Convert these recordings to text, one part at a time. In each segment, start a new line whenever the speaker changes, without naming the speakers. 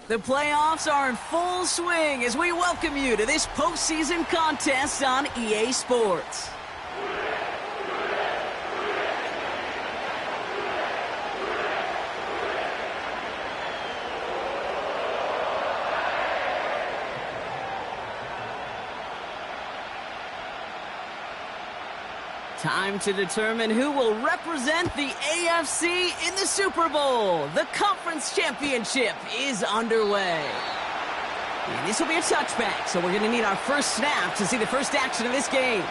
The playoffs are in full swing as we welcome you to this postseason contest on EA Sports. Time to determine who will represent the AFC in the Super Bowl. The Conference Championship is underway. And this will be a touchback, so we're going to need our first snap to see the first action of this game.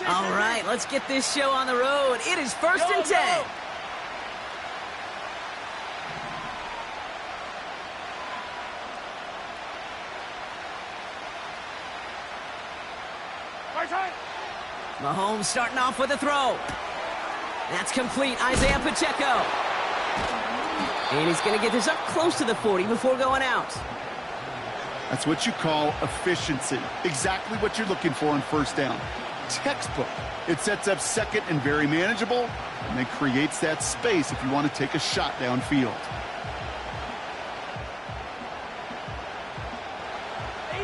All right, let's get this show on the road. It is first and 10. Mahomes starting off with a throw. That's complete. Isaiah Pacheco. And he's going to get this up close to the 40 before going out.
That's what you call efficiency. Exactly what you're looking for on first down. Textbook. It sets up second and very manageable, and then creates that space if you want to take a shot downfield.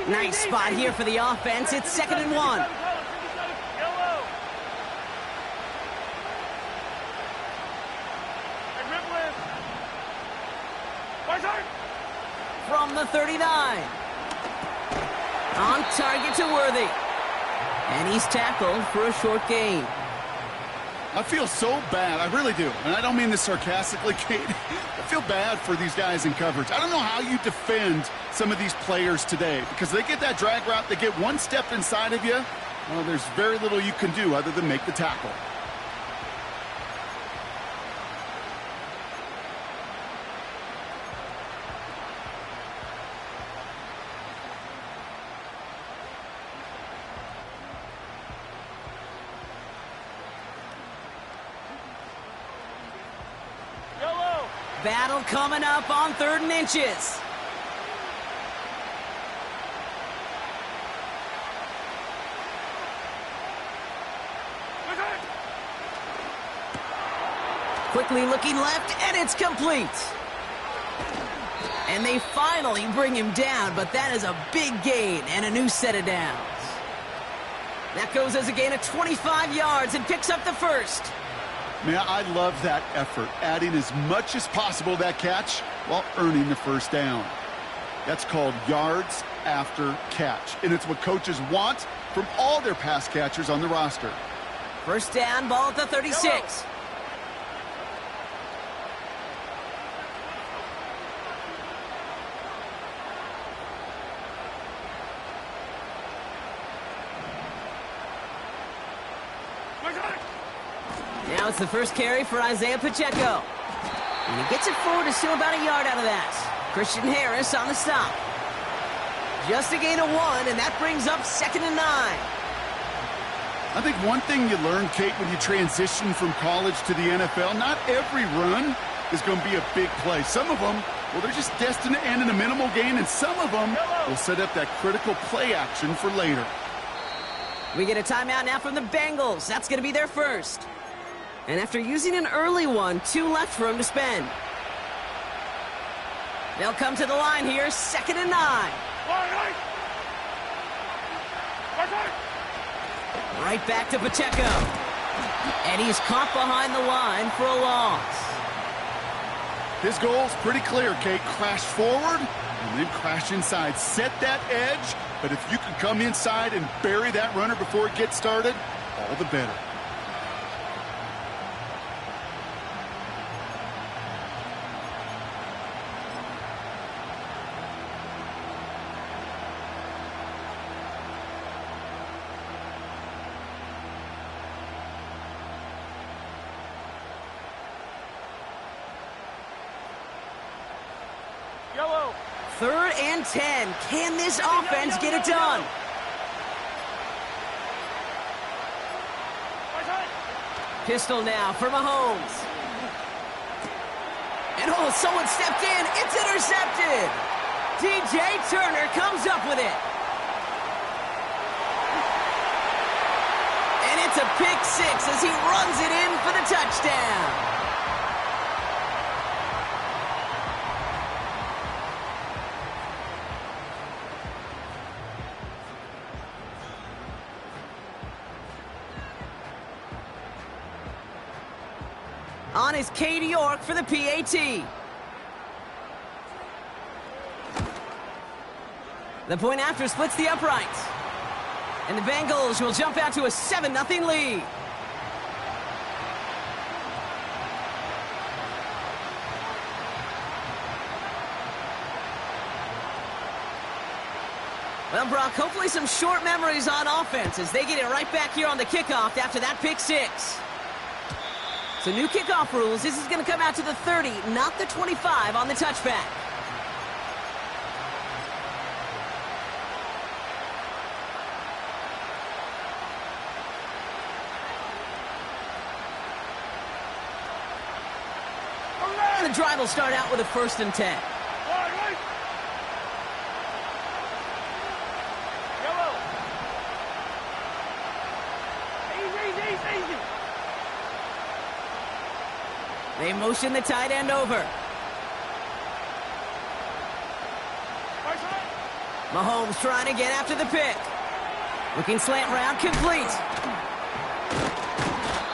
Nice spot here for the offense. It's second and 1. From the 39. On target to Worthy. And he's tackled for a short gain.
I feel so bad. I really do. And I don't mean this sarcastically, Kate. I feel bad for these guys in coverage. I don't know how you defend some of these players today, because they get that drag route, they get one step inside of you. Well, there's very little you can do other than make the tackle.
Battle coming up on 3rd and inches. Quickly looking left, and it's complete. And they finally bring him down, but that is a big gain and a new set of downs. That goes as a gain of 25 yards and picks up the first.
Man, I love that effort, adding as much as possible to that catch while earning the first down. That's called yards after catch, and it's what coaches want from all their pass catchers on the roster.
First down, ball at the 36. Now it's the first carry for Isaiah Pacheco. And he gets it forward to steal about a yard out of that. Christian Harris on the stop. Just a gain of 1, and that brings up 2nd and 9.
I think one thing you learn, Kate, when you transition from college to the NFL, not every run is going to be a big play. Some of them, well, they're just destined to end in a minimal gain, and some of them will set up that critical play action for later.
We get a timeout now from the Bengals. That's going to be their first. And after using an early one, 2 left for him to spend. They'll come to the line here, 2nd and 9. Right back to Pacheco. And he's caught behind the line for a loss.
His goal's pretty clear, Kate. Crash forward and then crash inside. Set that edge, but if you can come inside and bury that runner before it gets started, all the better.
Yellow.
3rd and 10. Can this offense get it done? Pistol now for Mahomes. And oh, someone stepped in. It's intercepted. DJ Turner comes up with it. And it's a pick 6 as he runs it in for the touchdown. On is Katie York for the PAT. The point after splits the uprights. And the Bengals will jump out to a 7-0 lead. Well, Brock, hopefully some short memories on offense as they get it right back here on the kickoff after that pick 6. So new kickoff rules. This is going to come out to the 30, not the 25 on the touchback. The drive will start out with a 1st and 10.
Yellow. Easy.
They motion the tight end over. Mahomes trying to get after the pick. Looking slant route, complete.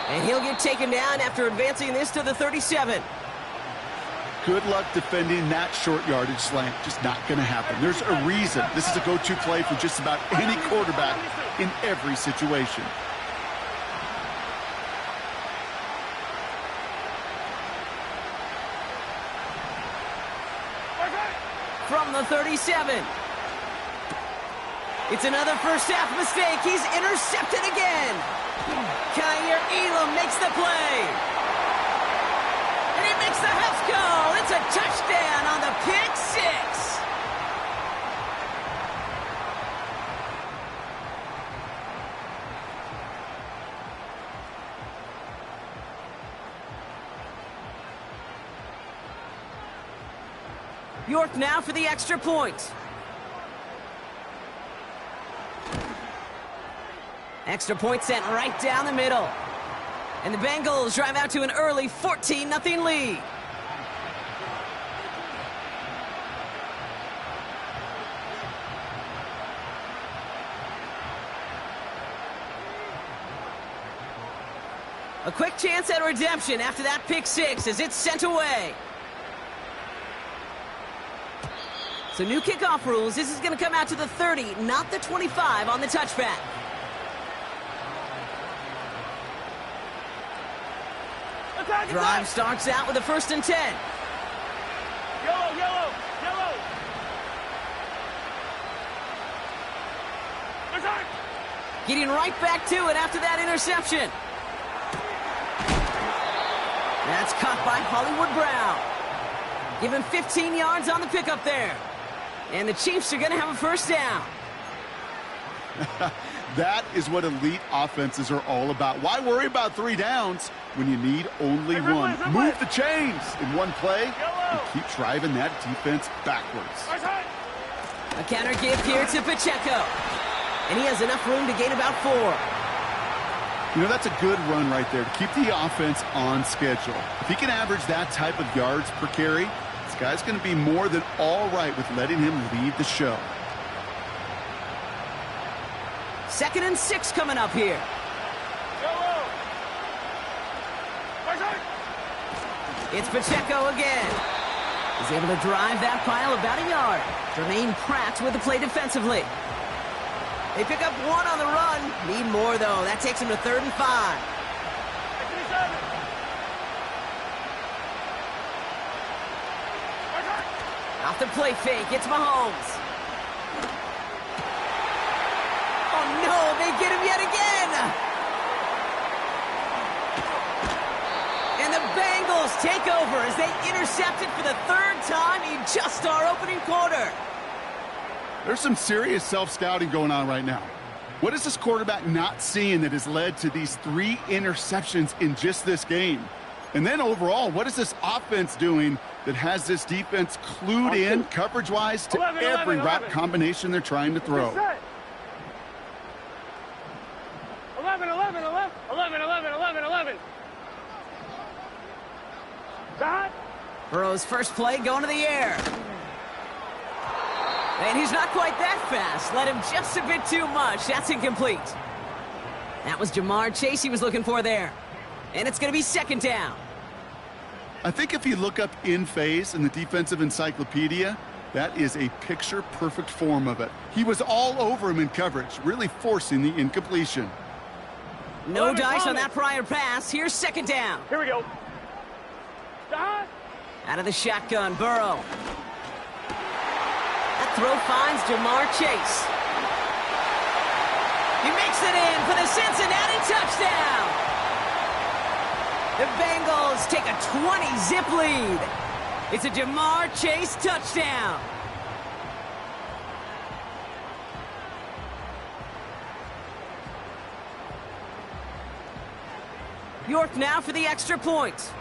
And he'll get taken down after advancing this to the 37.
Good luck defending that short yardage slant. Just not going to happen. There's a reason this is a go-to play for just about any quarterback in every situation.
From the 37. It's another first half mistake. He's intercepted again. Kyer Elam makes the play. And he makes the house go. It's a touchdown on the pick 6. York now for the extra point. Extra point sent right down the middle. And the Bengals drive out to an early 14-0 lead. A quick chance at redemption after that pick 6 as it's sent away. So new kickoff rules. This is going to come out to the 30, not the 25 on the touchback. Drive starts out with a 1st and 10.
Yellow.
Getting right back to it after that interception. That's caught by Hollywood Brown. Give him 15 yards on the pickup there. And the Chiefs are going to have a 1st down.
That is what elite offenses are all about. Why worry about 3 downs when you need only one? Move the chains in one play and keep driving that defense backwards.
A counter give here to Pacheco. And he has enough room to gain about 4.
You know, that's a good run right there to keep the offense on schedule. If he can average that type of yards per carry, this guy's going to be more than all right with letting him lead the show.
2nd and 6 coming up here. It's Pacheco again. He's able to drive that pile about a yard. Jermaine Pratt with the play defensively. They pick up 1 on the run. Need more, though. That takes him to 3rd and 5. Off the play fake, it's Mahomes. Oh, no, they get him yet again. And the Bengals take over as they intercept it for the 3rd time in just our opening quarter.
There's some serious self-scouting going on right now. What is this quarterback not seeing that has led to these 3 interceptions in just this game? And then overall, what is this offense doing that has this defense clued in coverage-wise to every route combination they're trying to throw?
11.
Burrow's first play going to the air. And he's not quite that fast. Let him just a bit too much. That's incomplete. That was Jamar Chase he was looking for there. And it's going to be 2nd down.
I think if you look up in phase in the defensive encyclopedia, that is a picture-perfect form of it. He was all over him in coverage, really forcing the incompletion.
No dice on that prior pass. Here's 2nd down.
Here we go.
Out of the shotgun, Burrow. That throw finds Jamar Chase. He makes it in for the Cincinnati touchdown. The Bengals take a 20-zip lead. It's a Jamar Chase touchdown. York now for the extra point.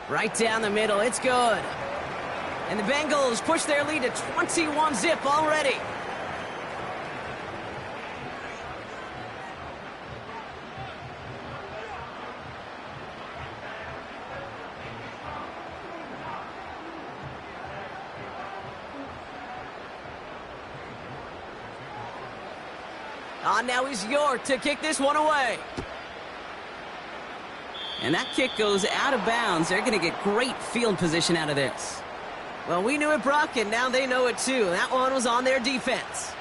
Right down the middle, it's good. And the Bengals push their lead to 21-zip already. On now is York to kick this one away. And that kick goes out of bounds. They're going to get great field position out of this. Well, we knew it, Brock, and now they know it too. That one was on their defense.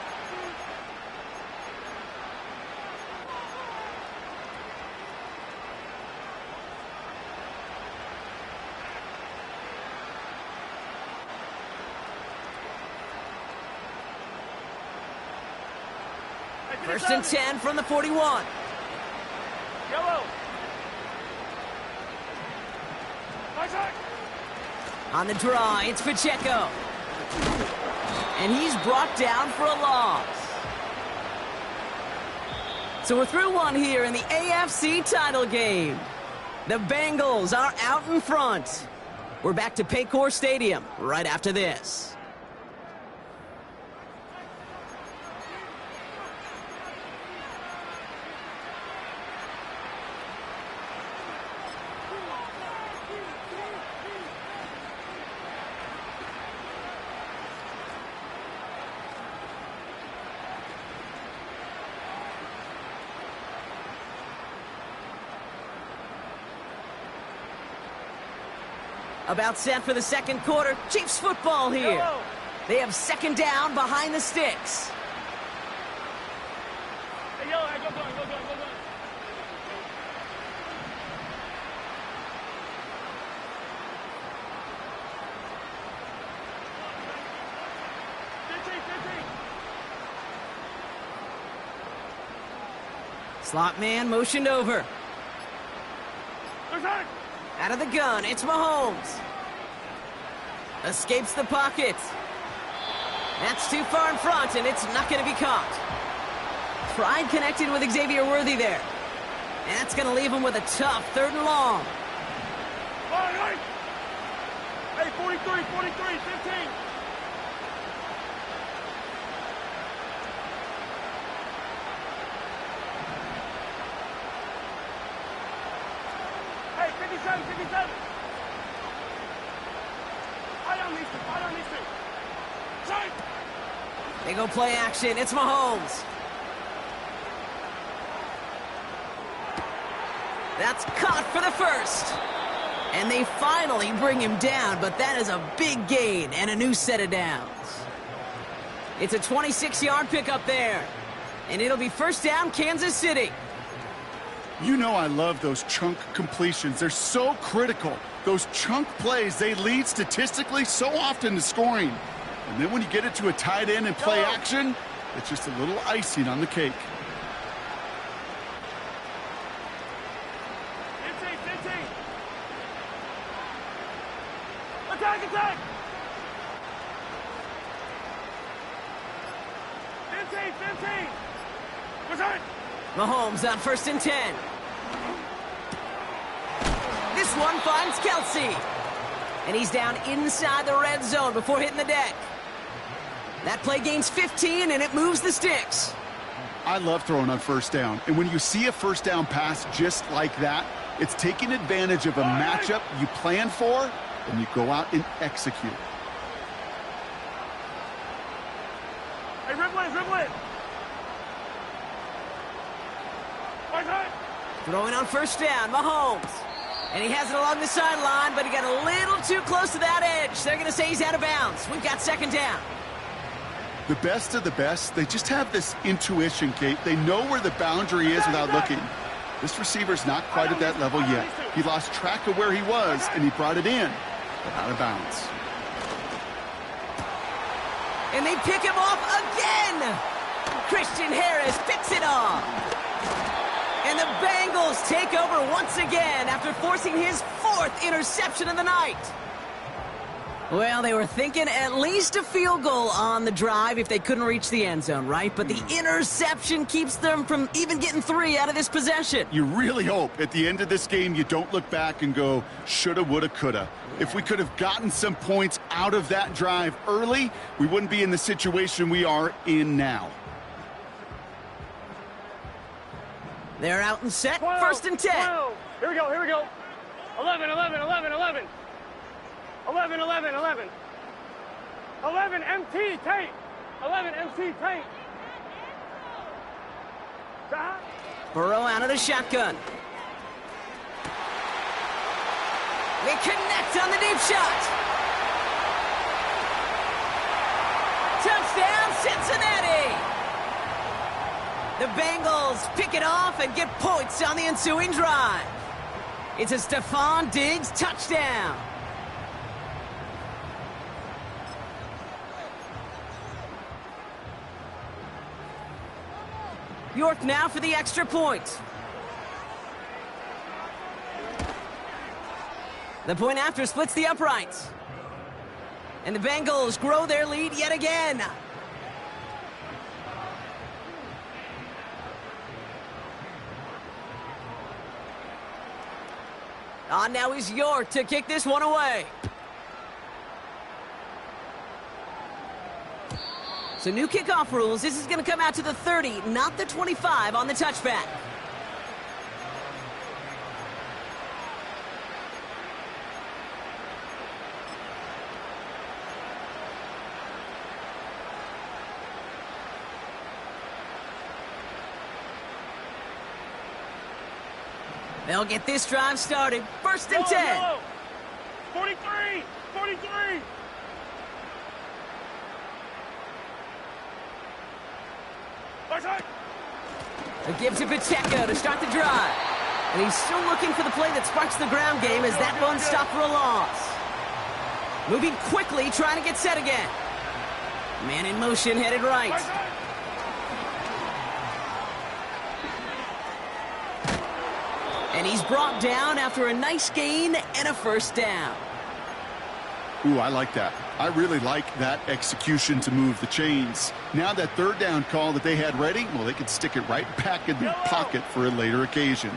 First and 10 from the 41.
Yellow.
On the draw, it's Pacheco. And he's brought down for a loss. So we're through one here in the AFC title game. The Bengals are out in front. We're back to Paycor Stadium right after this. About set for the second quarter. Chiefs football here.
Yellow.
They have 2nd down behind the sticks.
Hey, yellow, go.
Slot man motioned over. Out of the gun, it's Mahomes. Escapes the pocket. That's too far in front, and it's not going to be caught. Pride connected with Xavier Worthy there. And that's going to leave him with a tough 3rd and long.
All right. Hey, 43, 15. Hey, 57. I don't need to. Sorry.
They go play action. It's Mahomes. That's caught for the first. And they finally bring him down, but that is a big gain and a new set of downs. It's a 26-yard pickup there. And it'll be first down, Kansas City.
You know I love those chunk completions. They're so critical. Those chunk plays, they lead statistically so often to scoring. And then when you get it to a tight end and play action, it's just a little icing on the cake.
15. Attack! 15. Return.
Mahomes on 1st and 10. This one finds Kelsey. And he's down inside the red zone before hitting the deck. That play gains 15, and it moves the sticks.
I love throwing on 1st down. And when you see a 1st down pass just like that, it's taking advantage of a matchup you plan for, and you go out and execute.
Hey, dribble it.
Throwing on 1st down, Mahomes. And he has it along the sideline, but he got a little too close to that edge. They're going to say he's out of bounds. We've got 2nd down.
The best of the best, they just have this intuition, Kate. They know where the boundary is without looking. This receiver's not quite at that level yet. He lost track of where he was, and he brought it in, but out of bounds.
And they pick him off again. Christian Harris picks it off. And the Bengals take over once again after forcing his 4th interception of the night. Well, they were thinking at least a field goal on the drive if they couldn't reach the end zone, right? But the interception keeps them from even getting 3 out of this possession.
You really hope at the end of this game you don't look back and go, shoulda, woulda, coulda. If we could have gotten some points out of that drive early, we wouldn't be in the situation we are in now.
They're out and set.
12,
1st and 10.
12. Here we go. 11. 11 MT tank. 11 MT tank.
Burrow out of the shotgun. They connect on the deep shot. Touchdown, Cincinnati. The Bengals pick it off and get points on the ensuing drive. It's a Stephon Diggs touchdown. York now for the extra point. The point after splits the uprights. And the Bengals grow their lead yet again. On now is York to kick this one away. So new kickoff rules. This is going to come out to the 30, not the 25 on the touchback. They'll get this drive started. 1st and 10.
Yellow. 43.
It gives to Pacheco to start the drive. And he's still looking for the play that sparks the ground game as that one stopped for a loss. Moving quickly, trying to get set again. Man in motion, headed right. And he's brought down after a nice gain and a 1st down.
Ooh, I like that. I really like that execution to move the chains. Now that third down call that they had ready, well, they could stick it right back in the pocket for a later occasion.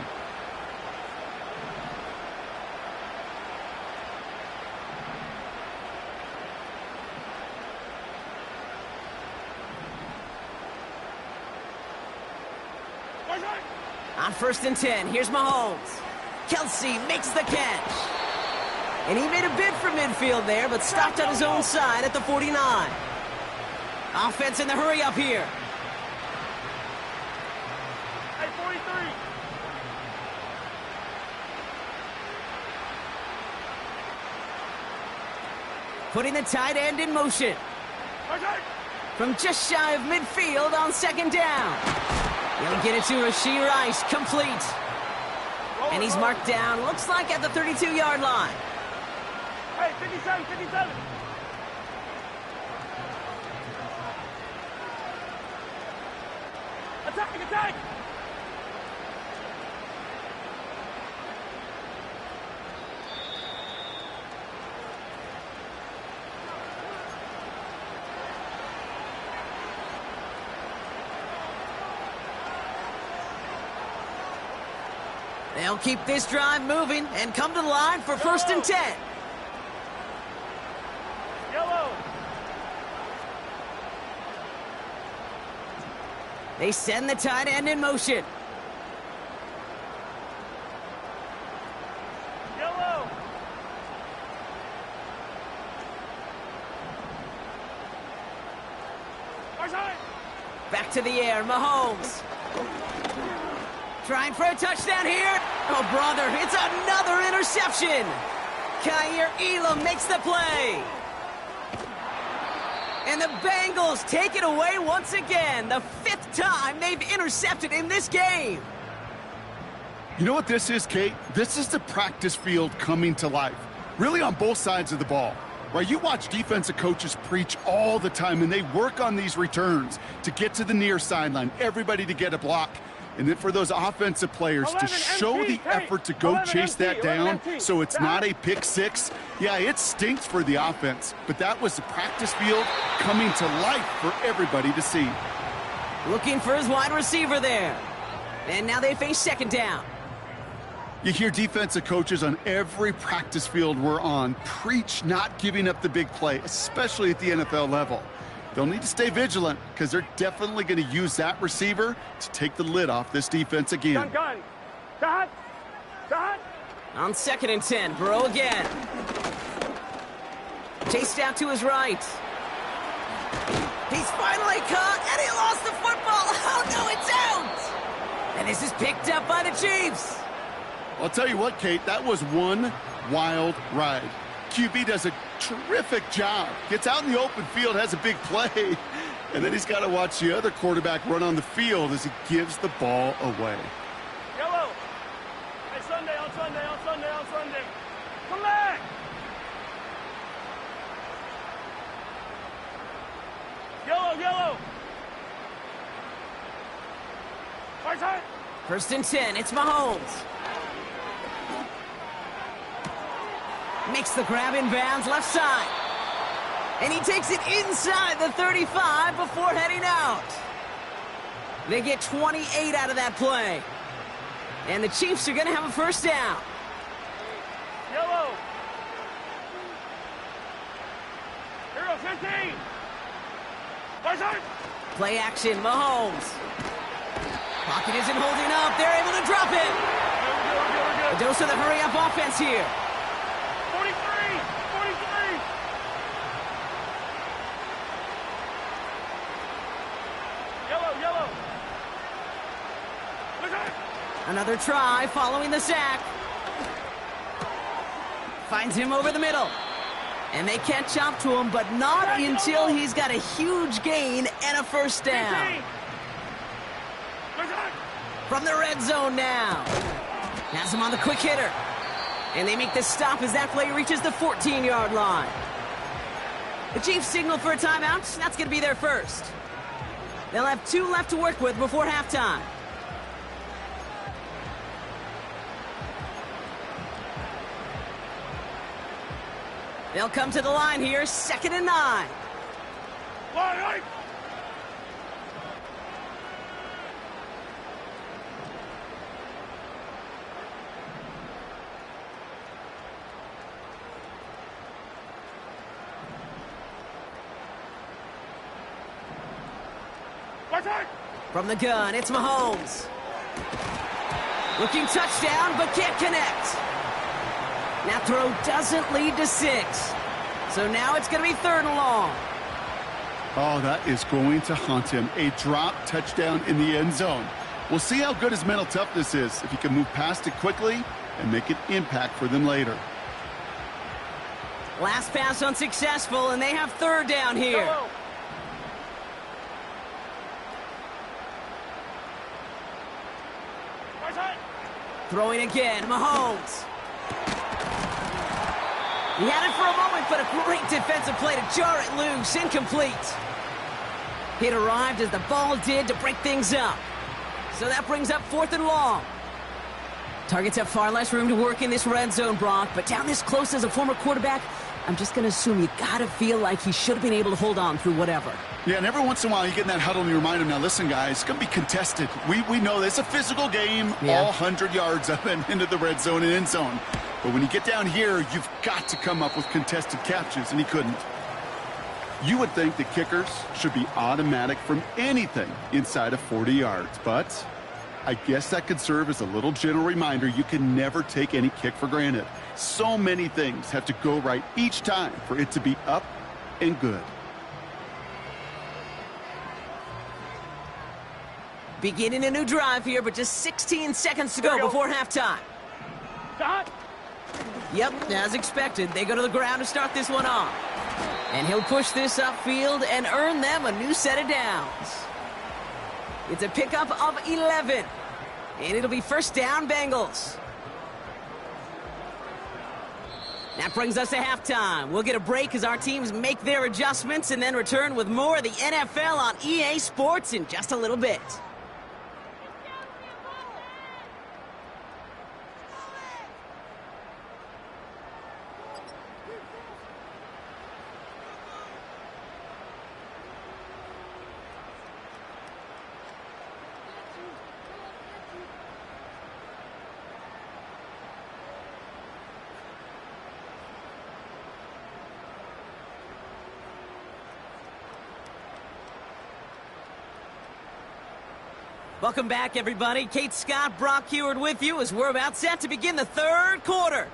On 1st and 10, here's Mahomes. Kelsey makes the catch. And he made a bid for midfield there, but stopped on his own side at the 49. Offense in the hurry up here.
Hey, 43.
Putting the tight end in motion. From just shy of midfield on 2nd down. He'll get it to Rashee Rice, complete. And he's marked down, looks like at the 32-yard line.
Hey, 57, 57. Attack, attack.
They'll keep this drive moving and come to the line for 1st and 10.
Yellow.
They send the tight end in motion.
Yellow.
Back to the air, Mahomes. Trying for a touchdown here. Oh, brother, it's another interception. Kaiir Elam makes the play. And the Bengals take it away once again. The 5th time they've intercepted in this game.
You know what this is, Kate? This is the practice field coming to life. Really on both sides of the ball. Right, you watch defensive coaches preach all the time, and they work on these returns to get to the near sideline, everybody to get a block. And then for those offensive players to show the effort to go chase that down so it's not a pick six. Yeah, it stinks for the offense, but that was the practice field coming to life for everybody to see.
Looking for his wide receiver there. And now they face 2nd down.
You hear defensive coaches on every practice field we're on preach not giving up the big play, especially at the NFL level. They'll need to stay vigilant because they're definitely going to use that receiver to take the lid off this defense again.
Gun.
On 2nd and 10, Burrow again. Chased out to his right. He's finally caught, and he lost the football. Oh, no, it's out. And this is picked up by the Chiefs.
I'll tell you what, Kate, that was one wild ride. QB does a terrific job. Gets out in the open field, has a big play, and then he's got to watch the other quarterback run on the field as he gives the ball away.
Yellow. Hey, Sunday, on Sunday. Come back. Yellow. Hard.
1st and 10, it's Mahomes. Makes the grab in bounds left side. And he takes it inside the 35 before heading out. They get 28 out of that play. And the Chiefs are going to have a 1st down.
Yellow. Hero 15. Hard.
Play action, Mahomes. Pocket isn't holding up. They're able to drop it. A dose of the hurry-up offense here.
43. Yellow.
Another try following the sack. Finds him over the middle. And they catch up to him, but not until he's got a huge gain and a 1st down. From the red zone now. Has him on the quick hitter. And they make the stop as that play reaches the 14-yard line. The Chiefs signal for a timeout. That's going to be their 1st. They'll have 2 left to work with before halftime. They'll come to the line here, 2nd and 9.
Line,
From the gun, it's Mahomes. Looking touchdown, but can't connect. That throw doesn't lead to 6. So now it's going to be 3rd and long.
Oh, that is going to haunt him. A drop touchdown in the end zone. We'll see how good his mental toughness is if he can move past it quickly and make an impact for them later.
Last pass unsuccessful, and they have 3rd down here.
Go.
Throwing again, Mahomes. He had it for a moment, but a great defensive play to jar it loose. Incomplete. It arrived as the ball did to break things up. So that brings up 4th and long. Targets have far less room to work in this red zone, Brock, but down this close as a former quarterback, I'm just going to assume you got to feel like he should have been able to hold on through whatever.
Yeah, and every once in a while you get in that huddle and you remind him, now listen, guys, it's going to be contested. We know this. It's a physical game, all 100 yards up and into the red zone and end zone. But when you get down here, you've got to come up with contested catches, and he couldn't. You would think the kickers should be automatic from anything inside of 40 yards, but I guess that could serve as a little gentle reminder you can never take any kick for granted. So many things have to go right each time for it to be up and good.
Beginning a new drive here, but just 16 seconds to go before halftime.
Stop.
Yep, as expected, they go to the ground to start this one off. And he'll push this upfield and earn them a new set of downs. It's a pickup of 11. And it'll be 1st down, Bengals. That brings us to halftime. We'll get a break as our teams make their adjustments and then return with more of the NFL on EA Sports in just a little bit. Welcome back, everybody. Kate Scott, Brock Heward with you as we're about set to begin the 3rd quarter.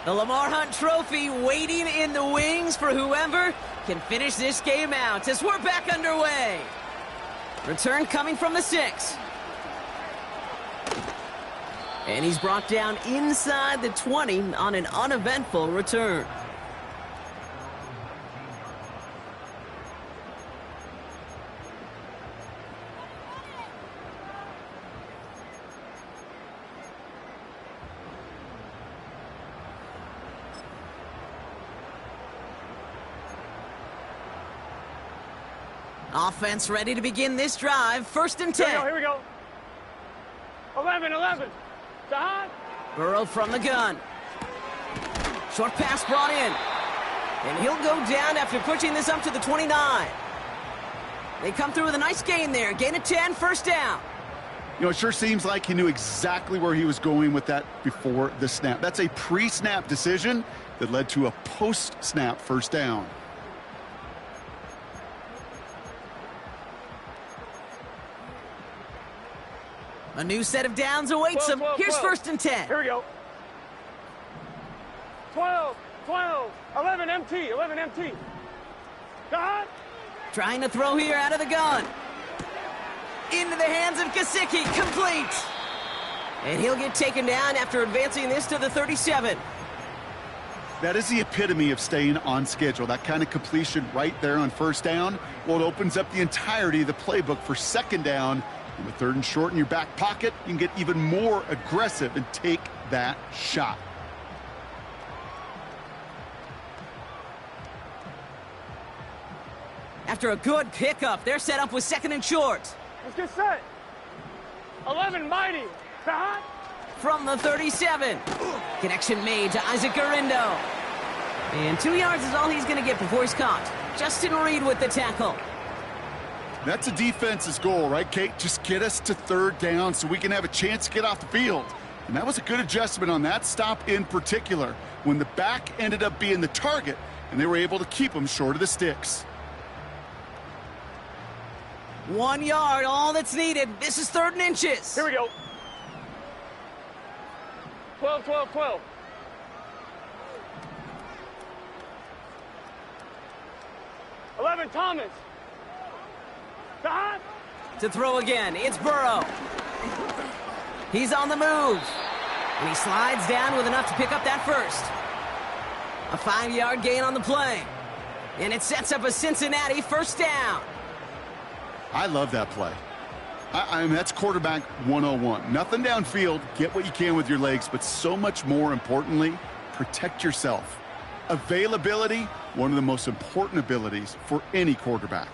The Lamar Hunt Trophy waiting in the wings for whoever can finish this game out as we're back underway. Return coming from the 6. And he's brought down inside the 20 on an uneventful return. Offense ready to begin this drive. 1st and 10.
Here we go. 11.
Burrow from the gun. Short pass brought in. And he'll go down after pushing this up to the 29. They come through with a nice gain there. Gain of 10, 1st down.
You know, it sure seems like he knew exactly where he was going with that before the snap. That's a pre-snap decision that led to a post-snap 1st down.
A new set of downs awaits him. Here's 1st and 10.
Here we go. 12, 11 MT. God.
Trying to throw here out of the gun. Into the hands of KCvsCin. Complete. And he'll get taken down after advancing this to the 37.
That is the epitome of staying on schedule. That kind of completion right there on 1st down. Well, it opens up the entirety of the playbook for 2nd down. In the 3rd and short in your back pocket, you can get even more aggressive and take that shot.
After a good pickup, they're set up with 2nd and short.
Let's get set. 11, Mighty. Behind.
From the 37. Connection made to Isaac Garindo. And 2 yards is all he's going to get before he's caught. Justin Reed with the tackle.
That's a defense's goal, right, Kate? Just get us to third down so we can have a chance to get off the field. And that was a good adjustment on that stop in particular, when the back ended up being the target, and they were able to keep him short of the sticks.
1 yard, all that's needed. This is 3rd and inches.
Here we go. 12, 12, 12. Thomas. Behind.
To throw again, it's Burrow. He's on the move. And he slides down with enough to pick up that first. A 5-yard gain on the play. And it sets up a Cincinnati first down.
I love that play. I mean, that's quarterback 101. Nothing downfield, get what you can with your legs, but so much more importantly, protect yourself. Availability, one of the most important abilities for any quarterback.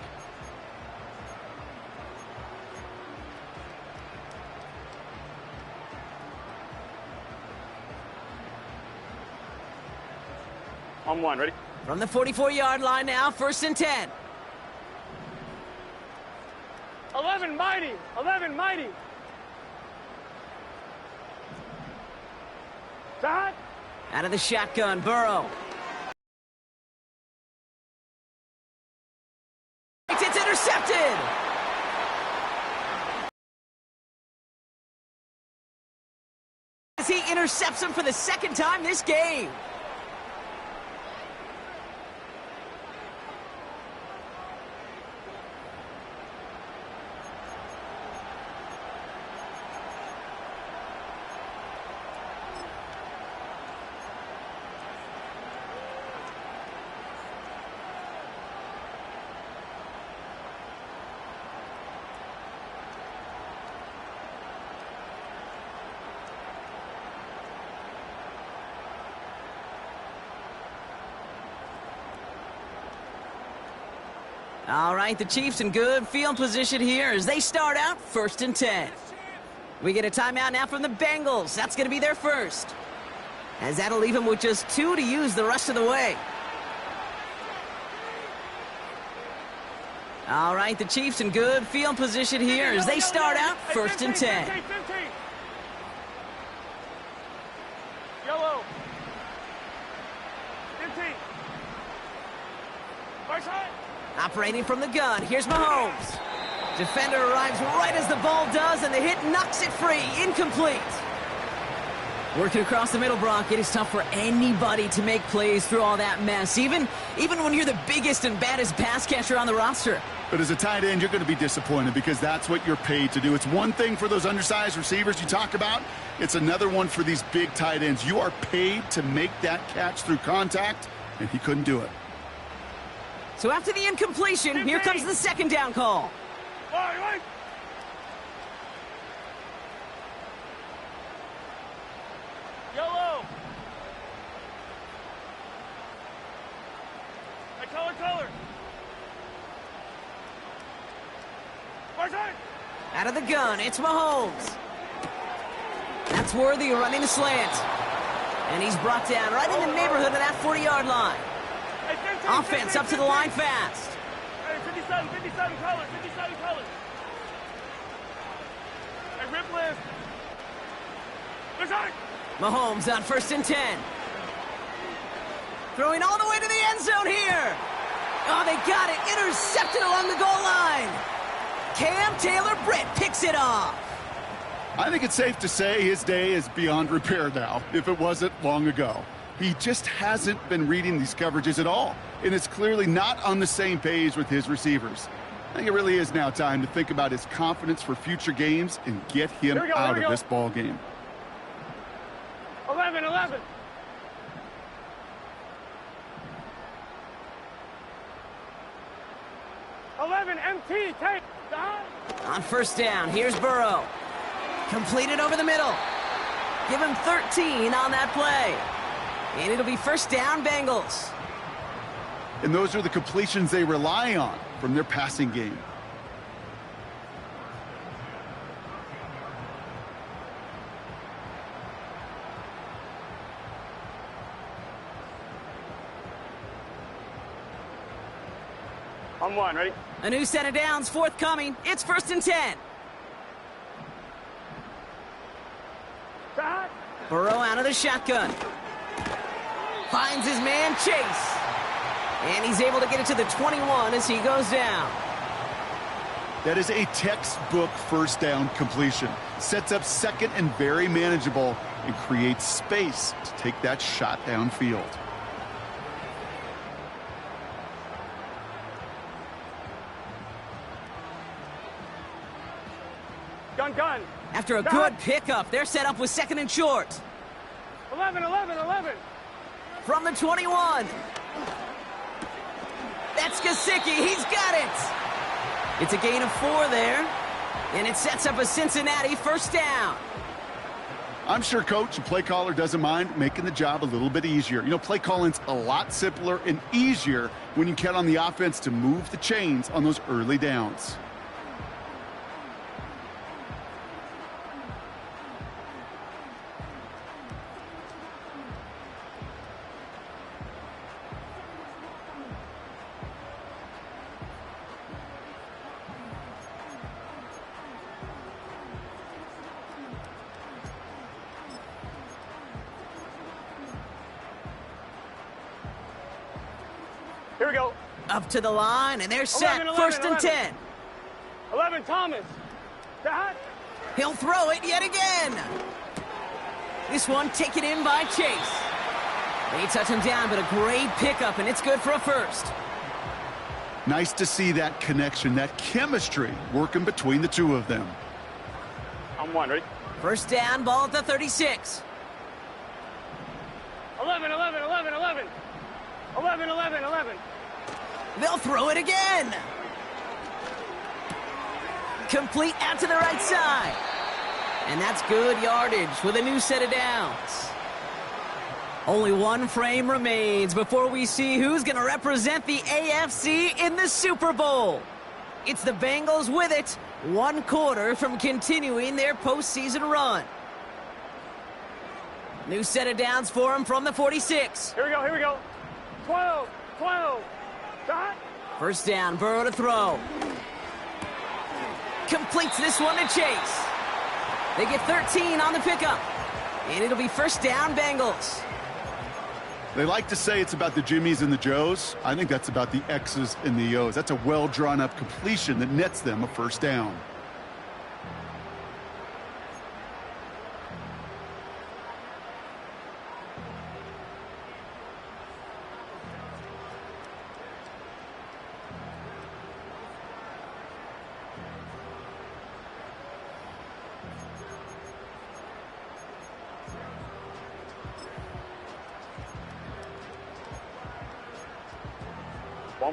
On one, ready?
From the 44-yard line now, 1st and 10.
11, Mighty. 11, Mighty. Behind.
Out of the shotgun, Burrow. It's intercepted. As he intercepts him for the 2nd time this game. All right, the Chiefs in good field position here as they start out 1st and 10. We get a timeout now from the Bengals. That's going to be their first. As that'll leave them with just 2 to use the rest of the way. All right, the Chiefs in good field position here as they start out 1st and 10.
15. Yellow. 15. Right side.
Operating from the gun, here's Mahomes. Defender arrives right as the ball does, and the hit knocks it free. Incomplete. Working across the middle, Brock, it is tough for anybody to make plays through all that mess, even when you're the biggest and baddest pass catcher on the roster.
But as a tight end, you're going to be disappointed because that's what you're paid to do. It's one thing for those undersized receivers you talk about. It's another one for these big tight ends. You are paid to make that catch through contact, and he couldn't do it.
So after the incompletion, here comes the 2nd down call.
Right. Yellow. Hey, color. Right side.
Out of the gun, it's Mahomes. That's Worthy running a slant. And he's brought down right in the neighborhood of that 40-yard line.
Hey, 15,
Offense
15,
up to the line fast.
Hey, 57 colors. Hey, rip list. Right side.
Mahomes on 1st and 10. Throwing all the way to the end zone here. Oh, they got it. Intercepted along the goal line. Cam Taylor-Britt picks it off.
I think it's safe to say his day is beyond repair now, if it wasn't long ago. He just hasn't been reading these coverages at all, and it's clearly not on the same page with his receivers. I think it really is now time to think about his confidence for future games and get him out of this ball game.
11. 11, MT, take.
On 1st down, here's Burrow. Completed over the middle. Give him 13 on that play. And it'll be 1st down, Bengals.
And those are the completions they rely on from their passing game.
On one, ready?
A new set of downs forthcoming. It's 1st and 10.
Shot.
Burrow out of the shotgun. Finds his man Chase. And he's able to get it to the 21 as he goes down.
That is a textbook first down completion. Sets up second and very manageable and creates space to take that shot downfield.
Gun.
After a good pickup, they're set up with 2nd and short.
11.
From the 21. That's KCvsCin. He's got it. It's a gain of 4 there. And it sets up a Cincinnati first down.
I'm sure coach and play caller doesn't mind making the job a little bit easier. You know, play calling's a lot simpler and easier when you count on the offense to move the chains on those early downs.
Here we go.
Up to the line, and they're set. 1st and 10.
11, Thomas. Shot.
He'll throw it yet again. This one taken in by Chase. They touch him down, but a great pickup, and it's good for a first.
Nice to see that connection, that chemistry working between the two of them.
On one, ready?
First down, ball at the 36.
11. 11.
They'll throw it again. Complete out to the right side. And that's good yardage with a new set of downs. Only one frame remains before we see who's going to represent the AFC in the Super Bowl. It's the Bengals with it, 1 quarter from continuing their postseason run. New set of downs for him from the 46.
Here we go. 12. Shot.
First down, Burrow to throw. Completes this one to Chase. They get 13 on the pickup. And it'll be first down, Bengals.
They like to say it's about the Jimmies and the Joes. I think that's about the X's and the O's. That's a well-drawn-up completion that nets them a first down.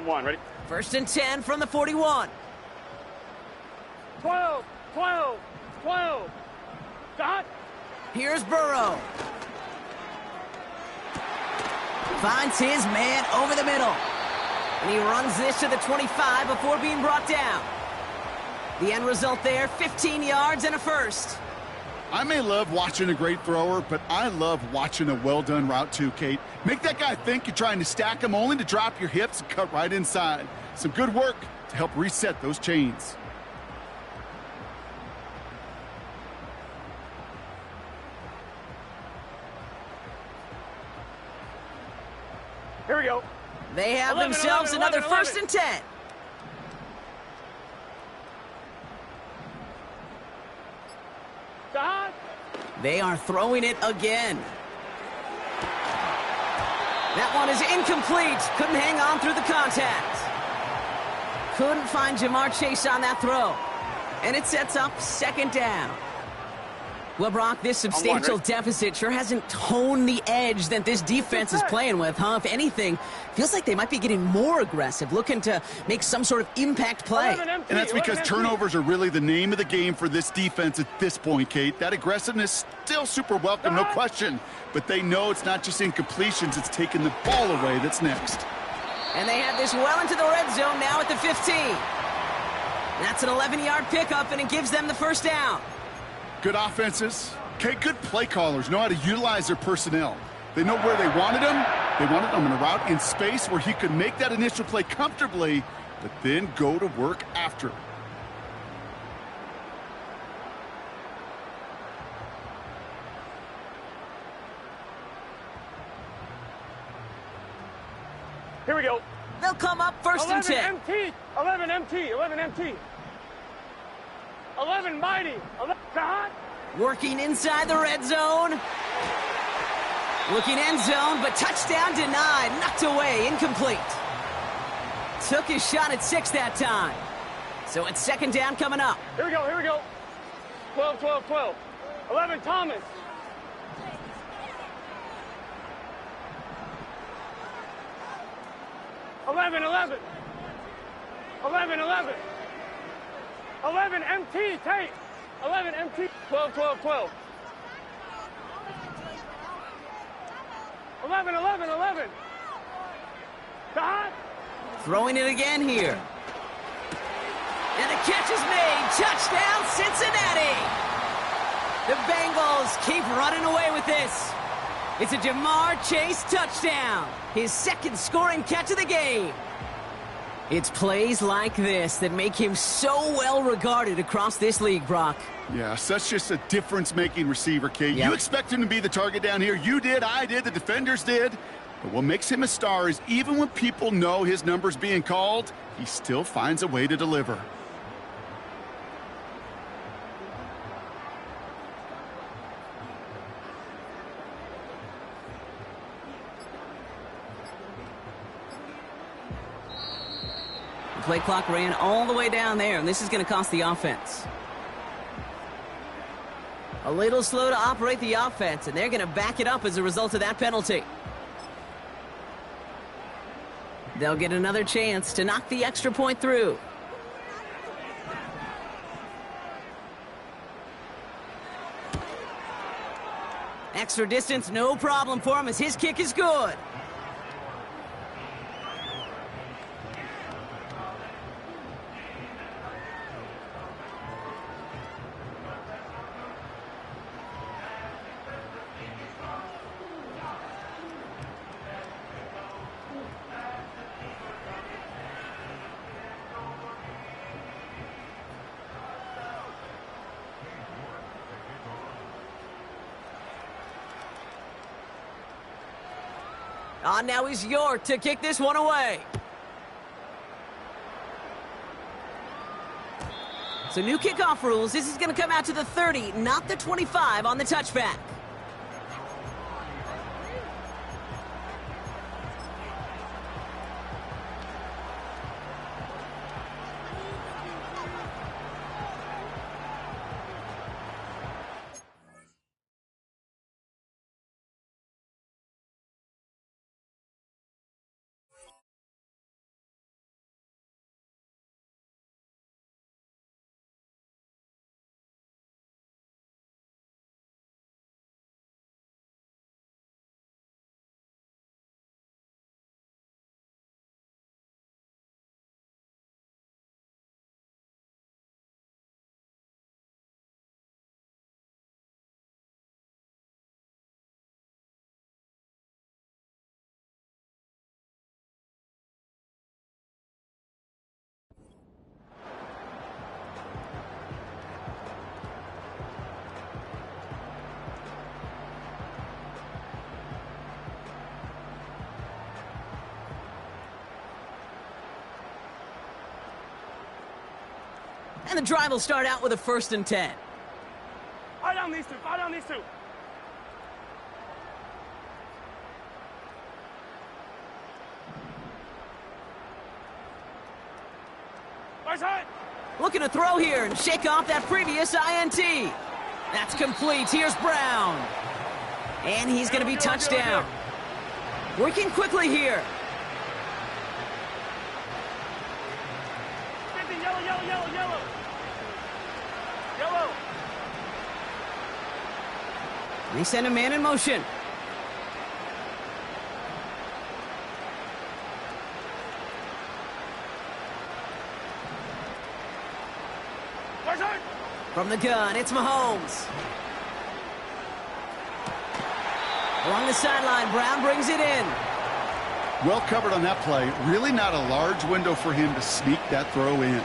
One, ready?
1st and 10 from the 41.
12. Shot.
Here's Burrow. Finds his man over the middle. And he runs this to the 25 before being brought down. The end result there, 15 yards and a first.
I may love watching a great thrower, but I love watching a well-done route too, Kate. Make that guy think you're trying to stack him only to drop your hips and cut right inside. Some good work to help reset those chains.
Here we go.
They have
11,
themselves
11,
another 1st and 10.
Shot.
They are throwing it again. That one is incomplete. Couldn't hang on through the contact. Couldn't find Jamar Chase on that throw. And it sets up 2nd down. Well, Brock, this substantial deficit sure hasn't toned the edge that this defense is playing with, huh? If anything, feels like they might be getting more aggressive, looking to make some sort of impact play.
And that's because turnovers are really the name of the game for this defense at this point, Kate. That aggressiveness still super welcome, no question. But they know it's not just incompletions, it's taking the ball away that's next.
And they have this well into the red zone now at the 15. That's an 11-yard pickup, and it gives them the first down.
Good offenses. Okay, good play callers know how to utilize their personnel. They know where they wanted him. They wanted him in a route in space where he could make that initial play comfortably but then go to work after.
Here we go.
They'll come up first and 10.
11 MT. 11 MT. 11 mighty. 11 God.
Working inside the red zone. Looking end zone, but touchdown denied. Knocked away, incomplete. Took his shot at 6 that time. So it's second down coming up.
Here we go, here we go. 12, 12, 12. 11 Thomas. 11, 11. 11, 11. 11 MT, Tate. 11 MT. 12, 12, 12. 11, 11, 11. God.
Throwing it again here. And the catch is made. Touchdown, Cincinnati. The Bengals keep running away with this. It's a Jamar Chase touchdown. His second scoring catch of the game. It's plays like this that make him so well regarded across this league, Brock.
Yeah, such just a difference-making receiver, Kate.
Yep.
You expect him to be the target down here. You did, I did, the defenders did. But what makes him a star is even when people know his number's being called, he still finds a way to deliver.
The play clock ran all the way down there, and this is going to cost the offense. A little slow to operate the offense, and they're going to back it up as a result of that penalty. They'll get another chance to knock the extra point through. Extra distance, no problem for him as his kick is good. Now he's York to kick this one away. So new kickoff rules. This is going to come out to the 30, not the 25 on the touchback. And the drive will start out with a 1st and 10.
Fire down these two. Fire down these two. Right side.
Looking to throw here and shake off that previous INT. That's complete. Here's Brown. And he's going to be touchdown. Working quickly here.
Yellow, yellow, yellow, yellow. Yellow.
They send a man in motion.
Right side.
From the gun, it's Mahomes. Along the sideline, Brown brings it in.
Well covered on that play. Really not a large window for him to sneak that throw in.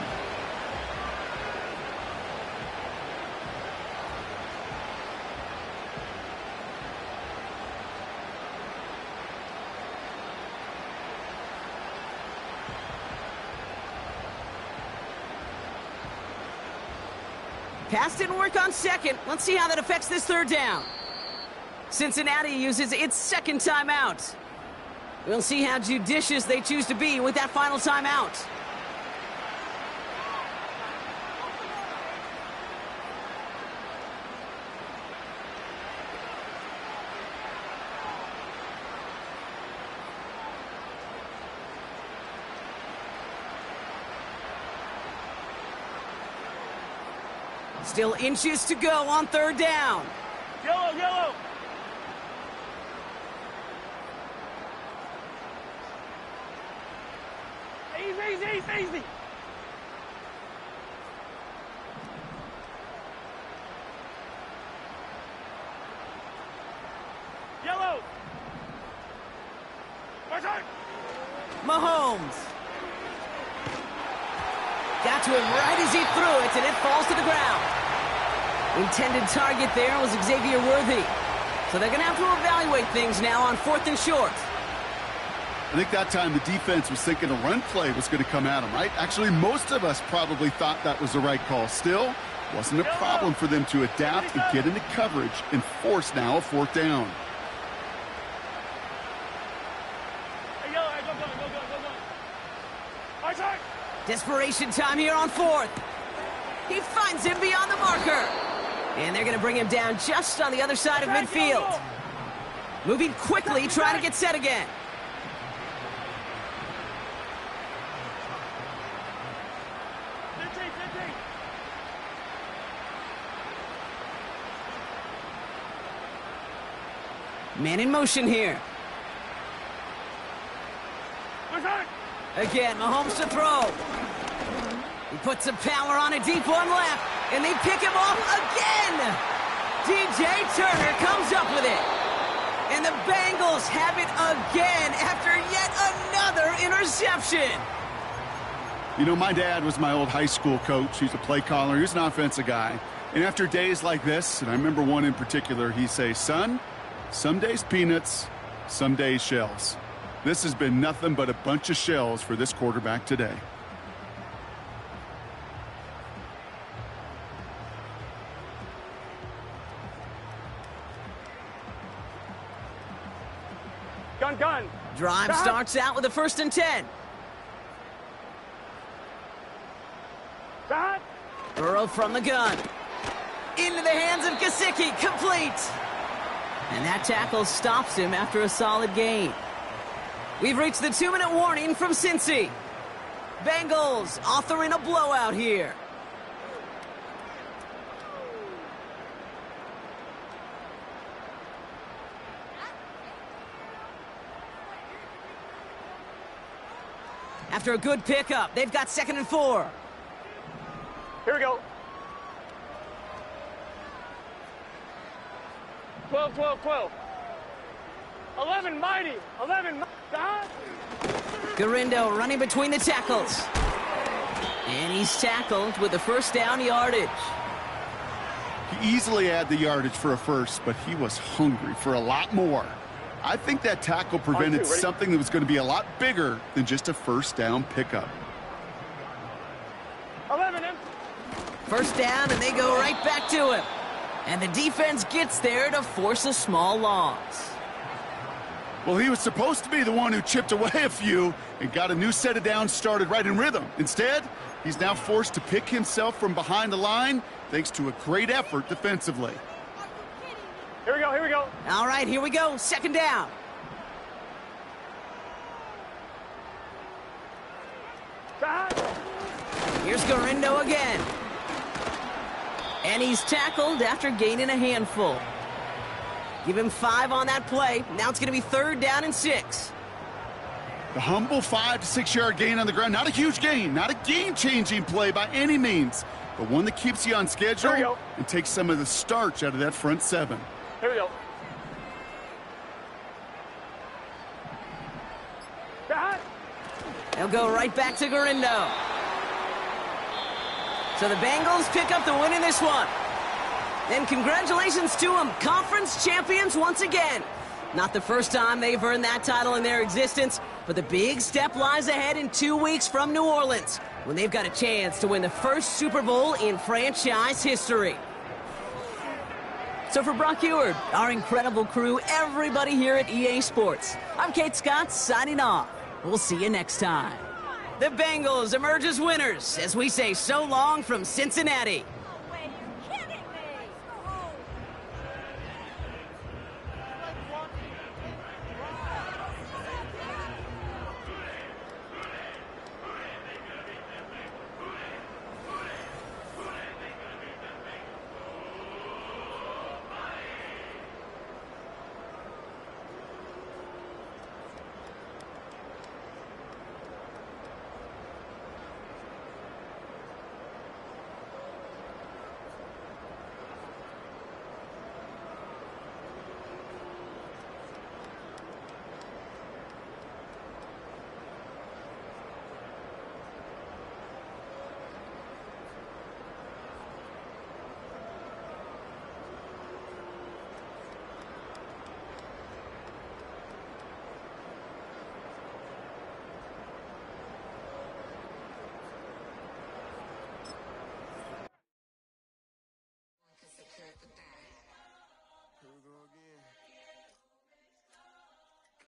Pass didn't work on second. Let's see how that affects this third down. Cincinnati uses its second timeout. We'll see how judicious they choose to be with that final timeout. Still inches to go on third down.
Yellow, yellow. Easy. Yellow.
Mahomes. Got to him right as he threw it, and it falls to the ground. Intended target there was Xavier Worthy. So they're going to have to evaluate things now on 4th and short.
I think that time the defense was thinking a run play was going to come at them, right? Actually, most of us probably thought that was the right call. Still, wasn't a problem for them to adapt and get into coverage and force now a 4th down.
Hey, yellow, go.
Desperation time here on 4th. He finds him beyond the marker. And they're going to bring him down just on the other side of midfield. Moving quickly, trying to get set again. Man in motion here. Again, Mahomes to throw. He puts some power on a deep one left, and they pick him off again. DJ Turner comes up with it. And the Bengals have it again after yet another interception.
You know, my dad was my old high school coach. He's a play caller. He was an offensive guy. And after days like this, and I remember one in particular, he'd say, son, some days peanuts, some days shells. This has been nothing but a bunch of shells for this quarterback today.
Gun.
Drive starts out with a 1st and 10.
Stop.
Burrow from the gun. Into the hands of KCvsCin, complete. And that tackle stops him after a solid gain. We've reached the 2-minute warning from Cincy. Bengals authoring a blowout here. After a good pickup, they've got 2nd and 4.
Here we go. 12. 11 mighty.
Garindo running between the tackles. And he's tackled with the 1st down yardage.
He easily had the yardage for a first, but he was hungry for a lot more. I think that tackle prevented something that was going to be a lot bigger than just a 1st down pickup.
11.
1st down, and they go right back to him. And the defense gets there to force a small loss.
Well, he was supposed to be the one who chipped away a few and got a new set of downs started right in rhythm. Instead, he's now forced to pick himself from behind the line thanks to a great effort defensively.
Here we go.
All right, here we go. 2nd down.
Stop.
Here's Garindo again. And he's tackled after gaining a handful. Give him 5 on that play. Now it's going to be 3rd down and 6.
The humble 5 to 6 yard gain on the ground. Not a huge gain, not a game-changing play by any means, but one that keeps you on schedule and takes some of the starch out of that front 7.
Here we go.
They'll go right back to Garindo. So the Bengals pick up the win in this one. And congratulations to them, conference champions once again. Not the first time they've earned that title in their existence, but the big step lies ahead in 2 weeks from New Orleans, when they've got a chance to win the first Super Bowl in franchise history. So for Brock Eward, our incredible crew, everybody here at EA Sports, I'm Kate Scott signing off. We'll see you next time. The Bengals emerge as winners as we say so long from Cincinnati.